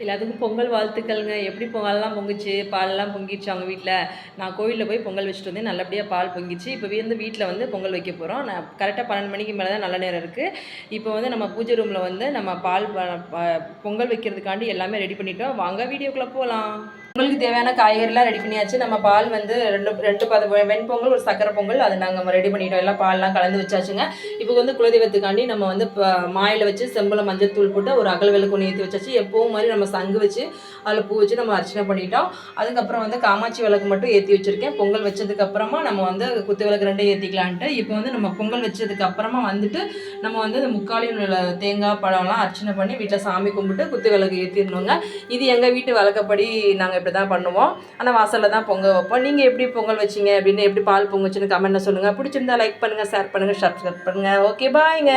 எல்லாத்துக்கும் பொங்கல் வாழ்த்துக்கள்ங்க. எப்படி பொங்கல்லாம் பொங்குச்சு, பால்லாம் பொங்கிடுச்சு அவங்க வீட்ல. நான் கோவில்ல போய் பொங்கல் வச்சுட்டு வந்தேன். நல்லபடியா பால் பொங்கிச்சு. இப்போ வீட்ல வந்து பொங்கல் வைக்க போறோம். நான் கரெக்ட்டா 12 மணிக்கு மேல தான் நல்ல நேரம் இருக்கு. இப்போ வந்து நம்ம பூஜை ரூம்ல வந்து நம்ம பால் பொங்கல் வைக்கிறதுக்காண்டி எல்லாமே ரெடி பண்ணிட்டோம். வாங்க வீடியோக்குள்ள போலாம். பொங்கலுக்கு தேவையான காய்கறிலாம் ரெடி பண்ணியாச்சு. நம்ம பால் வந்து 2 வெண்பொங்கல், ஒரு சக்கரை பொங்கல் அதை நாங்கள் ரெடி பண்ணிட்டோம். எல்லாம் பால்லாம் கலந்து வச்சாச்சுங்க. இப்போ வந்து குலதெய்வத்துக்காண்டி நம்ம வந்து மாயில வச்சு செம்பில் மஞ்சள் தூள் போட்டு ஒரு அகல் விளக்கு ஏற்றி வச்சாச்சு. எப்பவும் மாதிரி நம்ம சங்கு வச்சு அதில் பூ வச்சு நம்ம அர்ச்சனை பண்ணிட்டோம். அதுக்கப்புறம் வந்து காமாட்சி விளக்கு மட்டும் ஏற்றி வச்சுருக்கேன். பொங்கல் வச்சதுக்கப்புறமா நம்ம வந்து குத்து விளக்கு 2 ஏற்றிக்கலான்ட்டு. இப்போ வந்து நம்ம பொங்கல் வச்சதுக்கப்புறமா வந்துட்டு நம்ம வந்து இந்த முக்காலியும் தேங்காய் பழம்லாம் அர்ச்சனை பண்ணி வீட்டில் சாமி கும்பிட்டு குத்து விளக்கு ஏற்றிடணுங்க. இது எங்கள் வீட்டு வழக்கப்படி நாங்கள் இப்படி தான் பண்ணுவோம். ஆனால் வாசலில் தான் பொங்கல் வைப்போம். நீங்கள் எப்படி பொங்கல் வச்சிங்க அப்படின்னு, எப்படி பால் பொங்குச்சுன்னு கமெண்ட்டில் சொல்லுங்கள். பிடிச்சிருந்தா லைக் பண்ணுங்கள், ஷேர் பண்ணுங்கள், சப்ஸ்கிரைப் பண்ணுங்கள். ஓகே, பாய்ங்க.